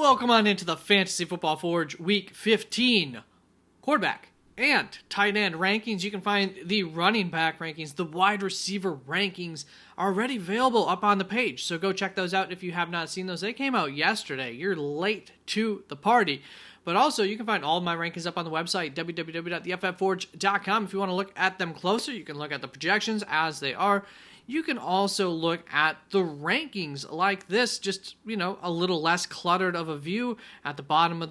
Welcome on into the Fantasy Football Forge Week 15 quarterback and tight end rankings. You can find the running back rankings, the wide receiver rankings are already available up on the page. So go check those out if you have not seen those. They came out yesterday. You're late to the party. But also, you can find all of my rankings up on the website, www.theffforge.com. If you want to look at them closer, you can look at the projections as they are. You can also look at the rankings like this, just, a little less cluttered of a view at the bottom of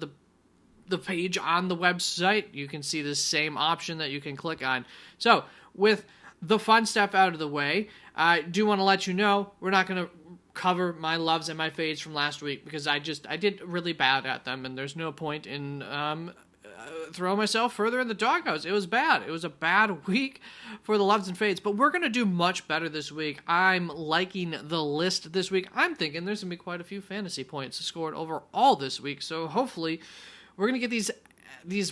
the page on the website. You can see the same option that you can click on. So, with the fun stuff out of the way, I do want to let you know we're not going to cover my loves and my fades from last week because I did really bad at them, and there's no point in throw myself further in the doghouse. It was bad. It was a bad week for the loves and fades, but we're going to do much better this week. I'm liking the list this week. I'm thinking there's going to be quite a few fantasy points scored overall this week, so hopefully we're going to get these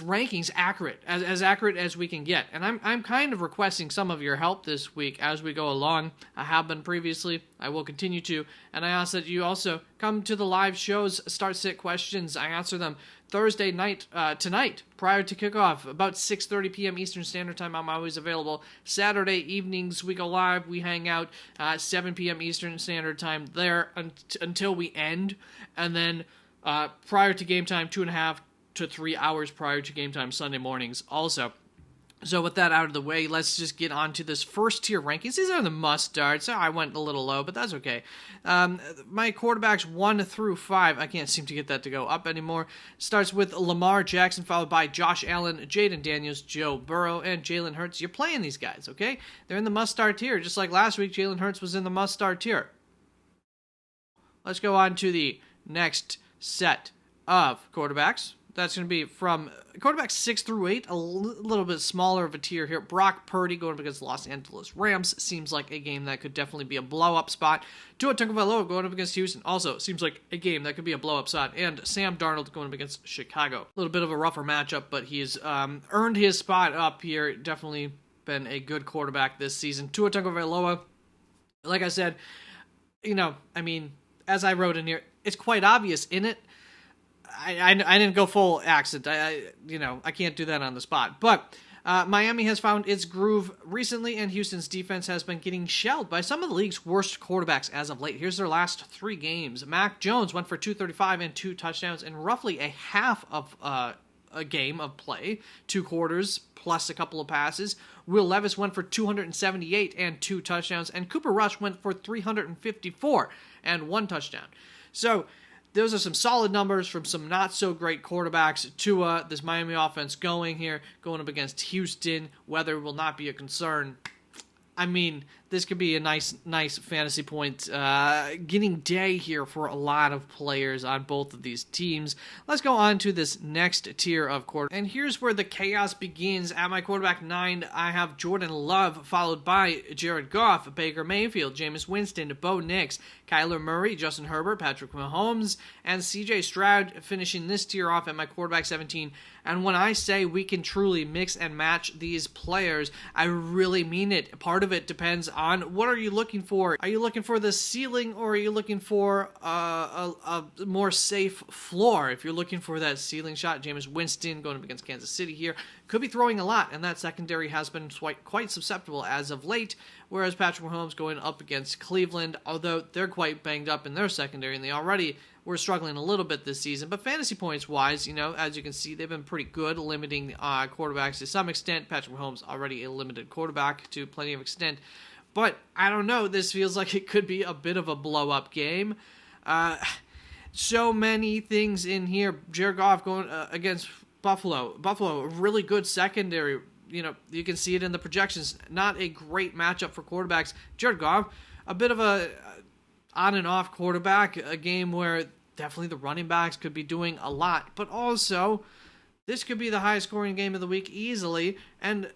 rankings accurate, as accurate as we can get. And I'm kind of requesting some of your help this week as we go along. I have been previously. I will continue to. And I ask that you also come to the live shows, start sit questions. I answer them Thursday night, tonight, prior to kickoff, about 6:30 p.m. Eastern Standard Time. I'm always available. Saturday evenings, we go live. We hang out 7 p.m. Eastern Standard Time there until we end. And then prior to game time, 2.5 to 3 hours prior to game time Sunday mornings also. So with that out of the way, let's just get on to this first tier rankings. These are the must-starts. I went a little low, but that's okay. My quarterbacks 1 through 5, I can't seem to get that to go up anymore. Starts with Lamar Jackson, followed by Josh Allen, Jaden Daniels, Joe Burrow, and Jalen Hurts. You're playing these guys, okay? They're in the must-start tier. Just like last week, Jalen Hurts was in the must-start tier. Let's go on to the next set of quarterbacks. That's going to be from quarterbacks 6 through 8, a little bit smaller of a tier here. Brock Purdy going up against the Los Angeles Rams. Seems like a game that could definitely be a blow-up spot. Tua Tagovailoa going up against Houston. Also, seems like a game that could be a blow-up spot. And Sam Darnold going up against Chicago. A little bit of a rougher matchup, but he's earned his spot up here. Definitely been a good quarterback this season. Tua Tagovailoa, like I said, as I wrote in here, it's quite obvious in it. I didn't go full accent. I can't do that on the spot. But Miami has found its groove recently, and Houston's defense has been getting shelled by some of the league's worst quarterbacks as of late. Here's their last 3 games. Mac Jones went for 235 and 2 touchdowns in roughly a half of a game of play, 2 quarters plus a couple of passes. Will Levis went for 278 and 2 touchdowns, and Cooper Rush went for 354 and 1 touchdown. So those are some solid numbers from some not-so-great quarterbacks. Tua, this Miami offense going up against Houston. Weather will not be a concern. This could be a nice fantasy point getting day here for a lot of players on both of these teams. Let's go on to this next tier of quarterbacks. And here's where the chaos begins. At my quarterback 9, I have Jordan Love, followed by Jared Goff, Baker Mayfield, Jameis Winston, Bo Nix, Kyler Murray, Justin Herbert, Patrick Mahomes, and CJ Stroud finishing this tier off at my quarterback 17. And when I say we can truly mix and match these players, I really mean it. Part of it depends on what are you looking for. Are you looking for the ceiling, or are you looking for a more safe floor? If you're looking for that ceiling shot, Jameis Winston going up against Kansas City here could be throwing a lot, and that secondary has been quite susceptible as of late, whereas Patrick Mahomes going up against Cleveland, although they're quite banged up in their secondary, and they already were struggling a little bit this season. But fantasy points wise, as you can see, they've been pretty good limiting quarterbacks to some extent. Patrick Mahomes already a limited quarterback to plenty of extent. But I don't know, this feels like it could be a bit of a blow-up game. So many things in here. Jared Goff going against Buffalo. Buffalo, a really good secondary. You can see it in the projections. Not a great matchup for quarterbacks. Jared Goff, a bit of a on and off quarterback, a game where definitely the running backs could be doing a lot, but also this could be the highest scoring game of the week easily, and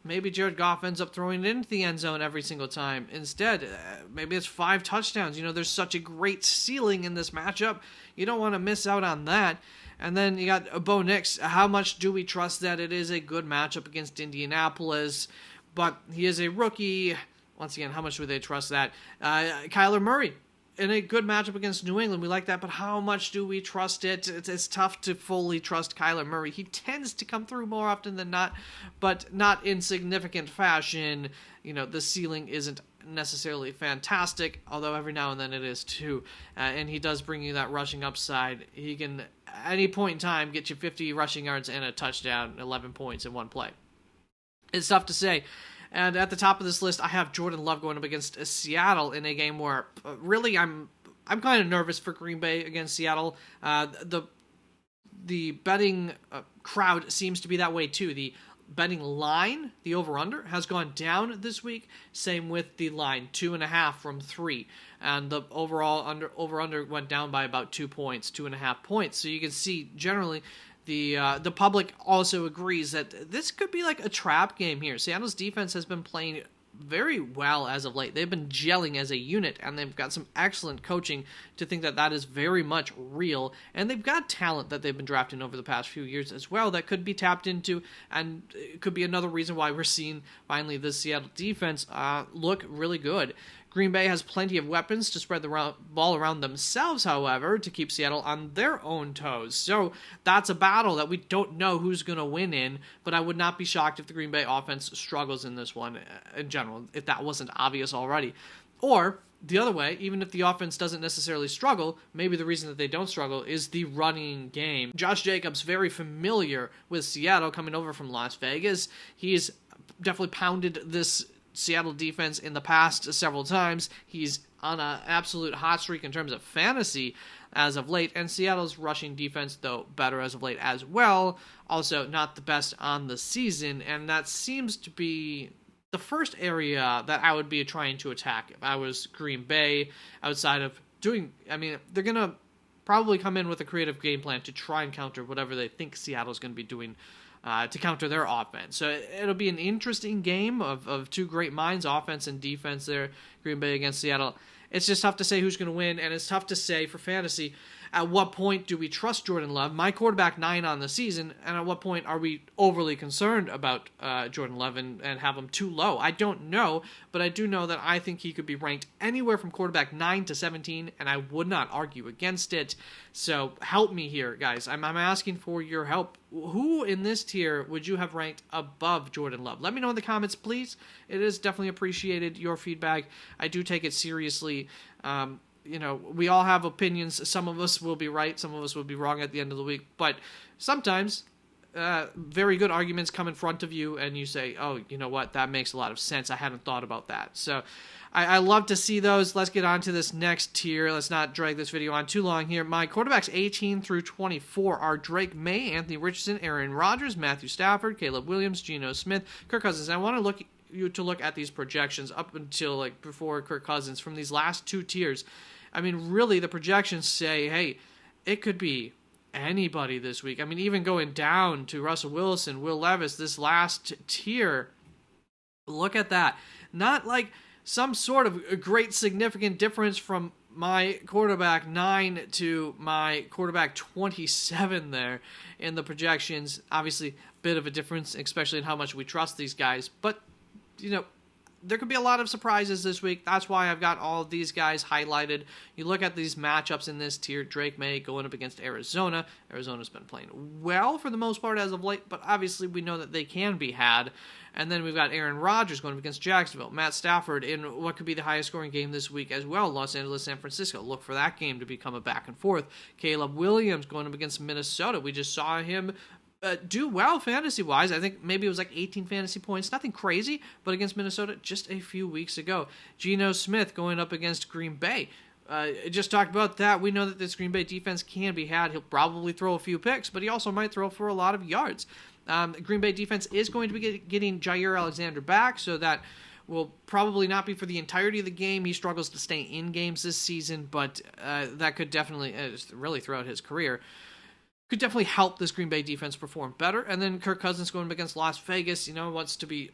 maybe Jared Goff ends up throwing it into the end zone every single time. Instead, maybe it's 5 touchdowns. There's such a great ceiling in this matchup. You don't want to miss out on that. And then you got Bo Nix. How much do we trust that it is a good matchup against Indianapolis? But he is a rookie. Once again, how much would they trust that? Kyler Murray in a good matchup against New England, we like that, but how much do we trust it? It's tough to fully trust Kyler Murray. He tends to come through more often than not, but not in significant fashion. The ceiling isn't necessarily fantastic, although every now and then it is too. And he does bring you that rushing upside. He can, at any point in time, get you 50 rushing yards and a touchdown, 11 points in one play. It's tough to say. And at the top of this list, I have Jordan Love going up against Seattle in a game where really I'm kind of nervous for Green Bay against Seattle. The betting crowd seems to be that way too. The betting line, the over-under, has gone down this week. Same with the line, 2.5 from 3. And the overall over-under went down by about 2 points, 2.5 points. So you can see generally the public also agrees that this could be like a trap game here. Seattle's defense has been playing very well as of late. They've been gelling as a unit, and they've got some excellent coaching to think that that is very much real. And they've got talent that they've been drafting over the past few years as well that could be tapped into, and it could be another reason why we're seeing finally this Seattle defense look really good. Green Bay has plenty of weapons to spread the ball around themselves, however, to keep Seattle on their own toes. So that's a battle that we don't know who's going to win in, but I would not be shocked if the Green Bay offense struggles in this one in general, if that wasn't obvious already. Or, the other way, even if the offense doesn't necessarily struggle, maybe the reason that they don't struggle is the running game. Josh Jacobs, very familiar with Seattle, coming over from Las Vegas. He's definitely pounded this Seattle defense in the past several times. He's on an absolute hot streak in terms of fantasy as of late, and Seattle's rushing defense, though, better as of late as well. Also, not the best on the season, and that seems to be the first area that I would be trying to attack if I was Green Bay, outside of they're going to probably come in with a creative game plan to try and counter whatever they think Seattle's going to be doing to counter their offense. So it'll be an interesting game of two great minds, offense and defense there, Green Bay against Seattle. It's just tough to say who's going to win, and it's tough to say for fantasy at what point do we trust Jordan Love, my quarterback 9 on the season, and at what point are we overly concerned about Jordan Love and have him too low? I don't know, but I do know that I think he could be ranked anywhere from quarterback 9 to 17, and I would not argue against it. So help me here, guys. I'm asking for your help. Who in this tier would you have ranked above Jordan Love? Let me know in the comments, please. It is definitely appreciated, your feedback. I do take it seriously. We all have opinions. Some of us will be right, some of us will be wrong at the end of the week, but sometimes very good arguments come in front of you and you say, oh, you know what, that makes a lot of sense. I hadn't thought about that. So I love to see those. Let's get on to this next tier. Let's not drag this video on too long here. My quarterbacks 18 through 24 are Drake May, Anthony Richardson, Aaron Rodgers, Matthew Stafford, Caleb Williams, Geno Smith, Kirk Cousins. I want to look at these projections up until before Kirk Cousins from these last two tiers. I mean, really, the projections say, hey, it could be anybody this week. I mean, even going down to Russell Wilson, Will Levis, this last tier, look at that. Not like some sort of a great significant difference from my quarterback 9 to my quarterback 27 there in the projections. Obviously, a bit of a difference, especially in how much we trust these guys. But, there could be a lot of surprises this week. That's why I've got all of these guys highlighted. You look at these matchups in this tier. Drake May going up against Arizona. Arizona's been playing well for the most part as of late, but obviously we know that they can be had. And then we've got Aaron Rodgers going up against Jacksonville. Matt Stafford in what could be the highest scoring game this week as well. Los Angeles, San Francisco. Look for that game to become a back and forth. Caleb Williams going up against Minnesota. We just saw him do well fantasy-wise. I think maybe it was like 18 fantasy points. Nothing crazy, but against Minnesota just a few weeks ago. Geno Smith going up against Green Bay. Just talked about that. We know that this Green Bay defense can be had. He'll probably throw a few picks, but he also might throw for a lot of yards. Green Bay defense is going to be getting Jair Alexander back, so that will probably not be for the entirety of the game. He struggles to stay in games this season, but that could definitely, really throughout his career, could definitely help this Green Bay defense perform better. And then Kirk Cousins going up against Las Vegas, what's to be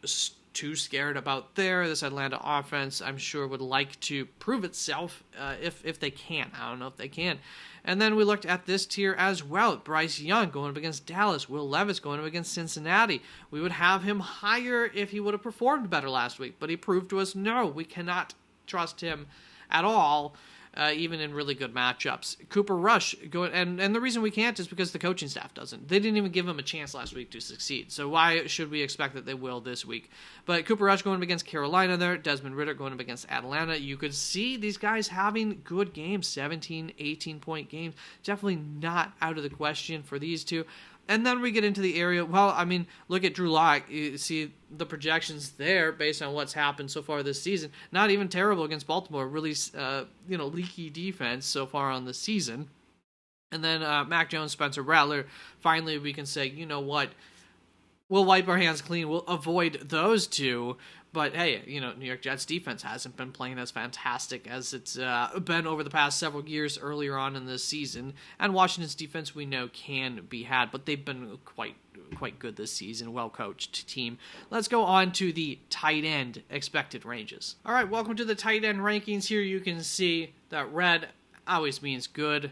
too scared about there. This Atlanta offense, I'm sure, would like to prove itself if they can. I don't know if they can. And then we looked at this tier as well. Bryce Young going up against Dallas. Will Levis going up against Cincinnati. We would have him higher if he would have performed better last week, but he proved to us, no, we cannot trust him at all. even in really good matchups. Cooper Rush, and the reason we can't is because the coaching staff doesn't. They didn't even give him a chance last week to succeed. So why should we expect that they will this week? But Cooper Rush going up against Carolina there, Desmond Ridder going up against Atlanta. You could see these guys having good games, 17, 18-point games. Definitely not out of the question for these two. And then we get into the area. Well, I mean, look at Drew Lock. You see the projections there based on what's happened so far this season. Not even terrible against Baltimore. Really, leaky defense so far on the season. And then Mac Jones, Spencer Rattler. Finally, we can say, you know what? We'll wipe our hands clean. We'll avoid those two. But hey, New York Jets defense hasn't been playing as fantastic as it's been over the past several years earlier on in this season. And Washington's defense we know can be had, but they've been quite good this season. Well-coached team. Let's go on to the tight end expected ranges. All right, welcome to the tight end rankings. Here you can see that red always means good,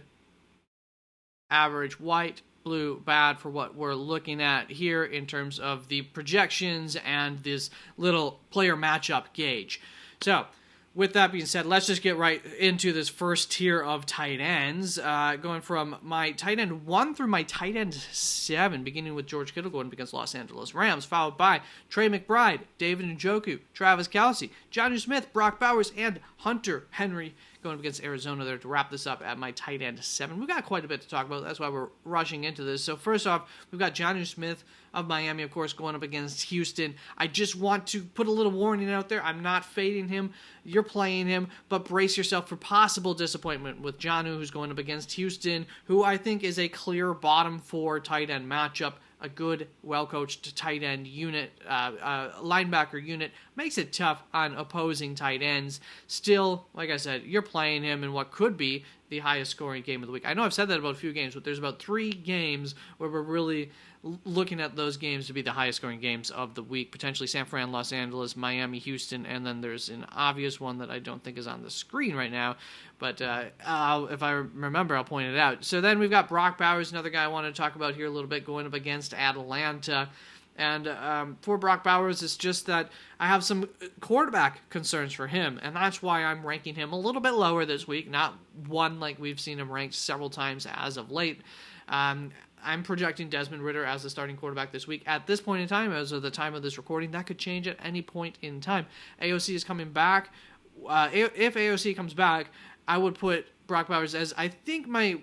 average, white, blue, bad for what we're looking at here in terms of the projections and this little player matchup gauge. So, with that being said, let's just get right into this first tier of tight ends, going from my tight end 1 through my tight end 7, beginning with George Kittle going up against Los Angeles Rams, followed by Trey McBride, David Njoku, Travis Kelce, Jonnu Smith, Brock Bowers, and Hunter Henry going up against Arizona there to wrap this up at my tight end 7. We've got quite a bit to talk about. That's why we're rushing into this. So first off, we've got Jonnu Smith of Miami, of course, going up against Houston. I just want to put a little warning out there. I'm not fading him. You're playing him, but brace yourself for possible disappointment with Jonnu, who's going up against Houston, who I think is a clear bottom 4 tight end matchup. A good, well-coached tight end unit, linebacker unit, makes it tough on opposing tight ends. Still, like I said, you're playing him in what could be the highest scoring game of the week. I know I've said that about a few games, but there's about 3 games where we're really looking at those games to be the highest scoring games of the week. Potentially San Fran, Los Angeles, Miami, Houston, and then there's an obvious one that I don't think is on the screen right now, but if I remember, I'll point it out. So then we've got Brock Bowers, another guy I want to talk about here a little bit, going up against Atlanta. And for Brock Bowers, it's just that I have some quarterback concerns for him, and that's why I'm ranking him a little bit lower this week, not 1 like we've seen him ranked several times as of late. I'm projecting Desmond Ridder as the starting quarterback this week. At this point in time, as of the time of this recording, that could change at any point in time. AOC is coming back. If AOC comes back, I would put Brock Bowers as, I think, my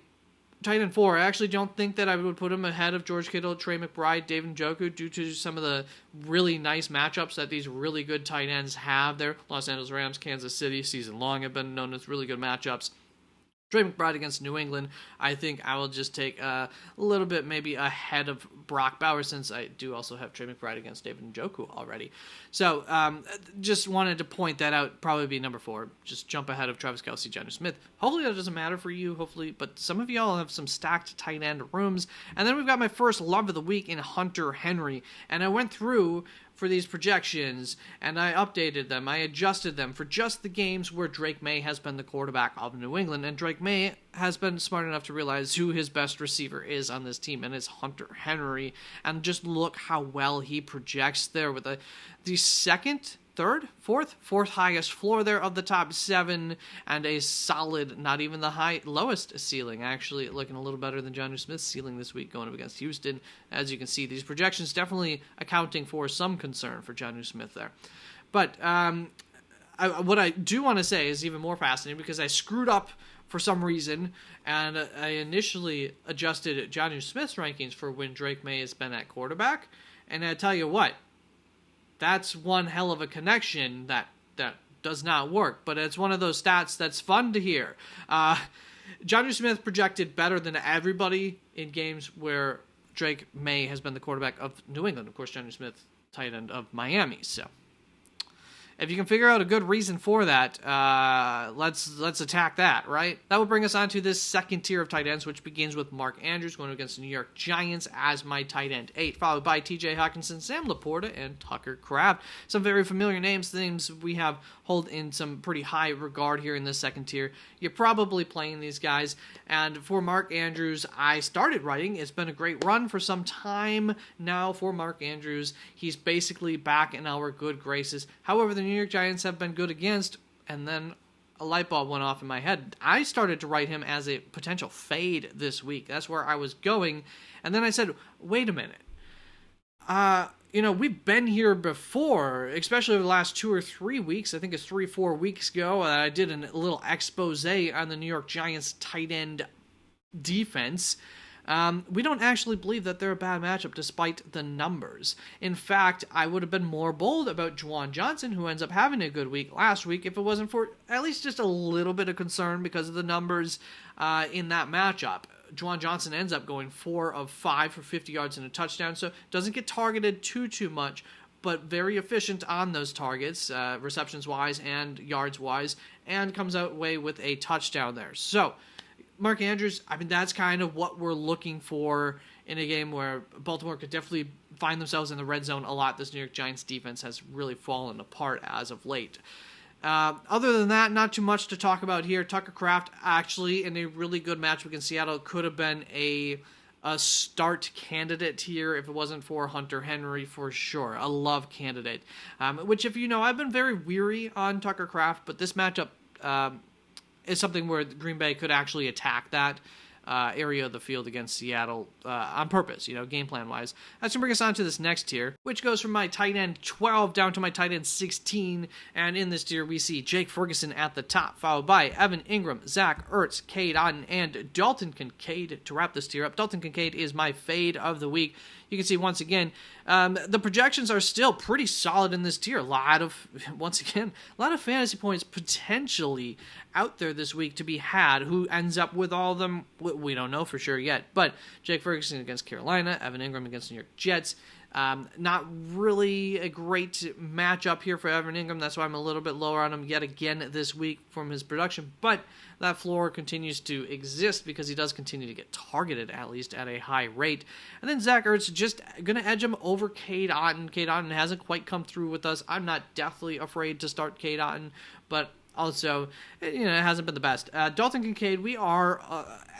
tight end 4. I actually don't think that I would put him ahead of George Kittle, Trey McBride, David Njoku, due to some of the really nice matchups that these really good tight ends have there. Los Angeles Rams, Kansas City, season long have been known as really good matchups. Trey McBride against New England, I think I will just take a little bit maybe ahead of Brock Bowers, since I do also have Trey McBride against David Njoku already. So just wanted to point that out. Probably be number 4. Just jump ahead of Travis Kelce, Jonnu Smith. Hopefully that doesn't matter for you, but some of y'all have some stacked tight end rooms. And then we've got my first love of the week in Hunter Henry. And I went through for these projections, and I updated them. I adjusted them for just the games where Drake May has been the quarterback of New England, and Drake May has been smart enough to realize who his best receiver is on this team, and it's Hunter Henry. And just look how well he projects there with the second, third, fourth highest floor there of the top 7, and a solid, not even the lowest ceiling, actually looking a little better than Jonnu Smith's ceiling this week going up against Houston. As you can see, these projections definitely accounting for some concern for Jonnu Smith there. But what I do want to say is even more fascinating, because I screwed up for some reason, and I initially adjusted Jonnu Smith's rankings for when Drake May has been at quarterback, and I tell you what, that's one hell of a connection that does not work, but it's one of those stats that's fun to hear. Jonnu Smith projected better than everybody in games where Drake May has been the quarterback of New England. Of course, Jonnu Smith, tight end of Miami. So if you can figure out a good reason for that, let's attack that, right? That will bring us on to this second tier of tight ends, which begins with Mark Andrews going against the New York Giants as my tight end 8, followed by TJ Hockenson, Sam Laporta, and Tucker Kraft. Some very familiar names we have hold in some pretty high regard here in this second tier. You're probably playing these guys, and for Mark Andrews, I started writing. It's been a great run for some time now for Mark Andrews. He's basically back in our good graces. However, the New York Giants have been good against, and then a light bulb went off in my head. I started to write him as a potential fade this week. That's where I was going. And then I said, wait a minute. We've been here before, especially over the last 2 or 3 weeks. I think it's 3-4 weeks ago. I did a little expose on the New York Giants tight end defense. We don't actually believe that they're a bad matchup despite the numbers. In fact, I would have been more bold about Juwan Johnson, who ends up having a good week last week, if it wasn't for at least just a little bit of concern because of the numbers in that matchup. Juwan Johnson ends up going 4 of 5 for 50 yards and a touchdown, so doesn't get targeted too much, but very efficient on those targets, receptions-wise and yards-wise, and comes out away with a touchdown there. So, Mark Andrews, I mean, that's kind of what we're looking for in a game where Baltimore could definitely find themselves in the red zone a lot. This New York Giants defense has really fallen apart as of late. Other than that, not too much to talk about here. Tucker Kraft, actually, in a really good match against Seattle, could have been a start candidate here if it wasn't for Hunter Henry, for sure. A love candidate. Which, if you know, I've been very weary on Tucker Kraft, but this matchup is something where Green Bay could actually attack that area of the field against Seattle on purpose, game plan wise. That's going to bring us on to this next tier, which goes from my tight end 12 down to my tight end 16. And in this tier, we see Jake Ferguson at the top, followed by Evan Ingram, Zach Ertz, Cade Otton, and Dalton Kincaid to wrap this tier up. Dalton Kincaid is my fade of the week. You can see once again, the projections are still pretty solid in this tier. A lot of fantasy points potentially out there this week to be had. Who ends up with all of them, we don't know for sure yet. But Jake Ferguson against Carolina, Evan Ingram against New York Jets. Not really a great matchup here for Evan Ingram. That's why I'm a little bit lower on him yet again this week from his production. But that floor continues to exist because he does continue to get targeted, at least at a high rate. And then Zach Ertz just going to edge him over Cade Otton. Cade Otton hasn't quite come through with us. I'm not deathly afraid to start Cade Otton, but also, it hasn't been the best. Dalton Kincaid, we are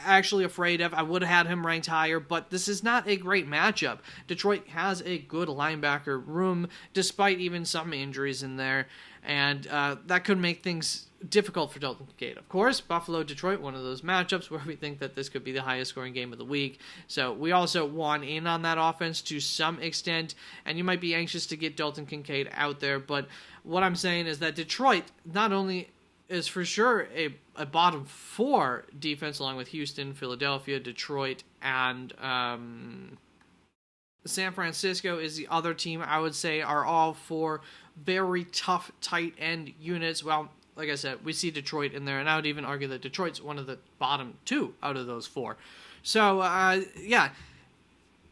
actually afraid of. I would have had him ranked higher, but this is not a great matchup. Detroit has a good linebacker room, despite even some injuries in there, and that could make things difficult for Dalton Kincaid. Of course, Buffalo-Detroit, one of those matchups where we think that this could be the highest scoring game of the week. So we also want in on that offense to some extent, and you might be anxious to get Dalton Kincaid out there, but what I'm saying is that Detroit not only is for sure a bottom 4 defense, along with Houston, Philadelphia, Detroit, and San Francisco is the other team I would say are all 4 very tough tight end units. Well, like I said, we see Detroit in there, and I would even argue that Detroit's one of the bottom 2 out of those 4. So,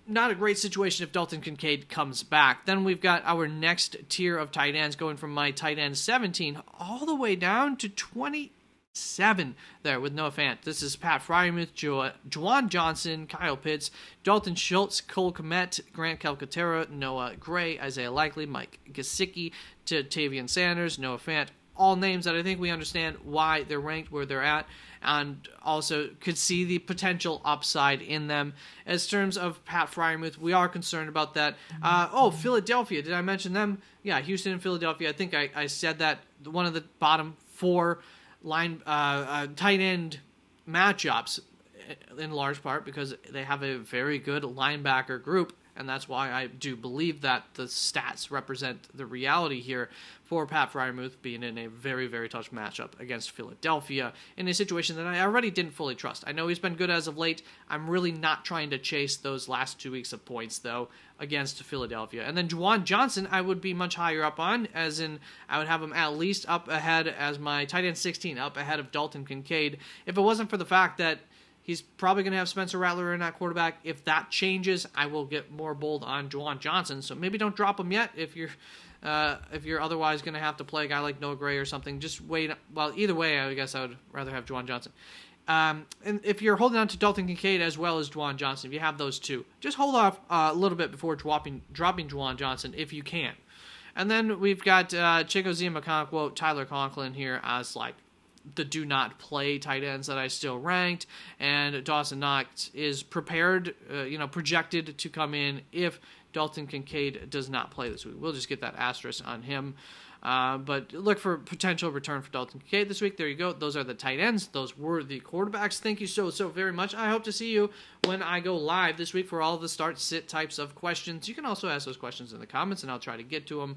not a great situation if Dalton Kincaid comes back. Then we've got our next tier of tight ends going from my tight end 17 all the way down to 27 there with Noah Fant. This is Pat Freiermuth, Juwan Johnson, Kyle Pitts, Dalton Schultz, Cole Kmet, Grant Calcaterra, Noah Gray, Isaiah Likely, Mike Gesicki, Tavian Sanders, Noah Fant. All names that I think we understand why they're ranked where they're at, and also could see the potential upside in them. As terms of Pat Freiermuth, we are concerned about that. Philadelphia, did I mention them? Yeah, Houston and Philadelphia. I think I said that one of the bottom 4 tight end matchups, in large part because they have a very good linebacker group. And that's why I do believe that the stats represent the reality here for Pat Freiermuth being in a very, very tough matchup against Philadelphia in a situation that I already didn't fully trust. I know he's been good as of late. I'm really not trying to chase those last 2 weeks of points, though, against Philadelphia. And then Juwan Johnson, I would be much higher up on, as in I would have him at least up ahead as my tight end 16, up ahead of Dalton Kincaid, if it wasn't for the fact that he's probably going to have Spencer Rattler in that quarterback. If that changes, I will get more bold on Juwan Johnson. So maybe don't drop him yet if you're otherwise going to have to play a guy like Noah Gray or something. Just wait. Well, either way, I guess I would rather have Juwan Johnson. And if you're holding on to Dalton Kincaid as well as Juwan Johnson, if you have those two, just hold off a little bit before dropping Juwan Johnson if you can. And then we've got Chigozie McConkwo, Tyler Conklin here as like the do not play tight ends that I still ranked, and Dawson Knox is projected to come in if Dalton Kincaid does not play this week. We'll just get that asterisk on him. But look for potential return for Dalton Kincaid this week. There you go. Those are the tight ends. Those were the quarterbacks. Thank you so very much. I hope to see you when I go live this week for all of the start-sit types of questions. You can also ask those questions in the comments, and I'll try to get to them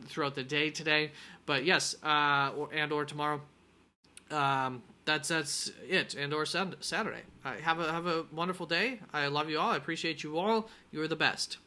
throughout the day today. But yes, or tomorrow. That's it, or Saturday. Have a wonderful day. I love you all. I appreciate you all. You're the best.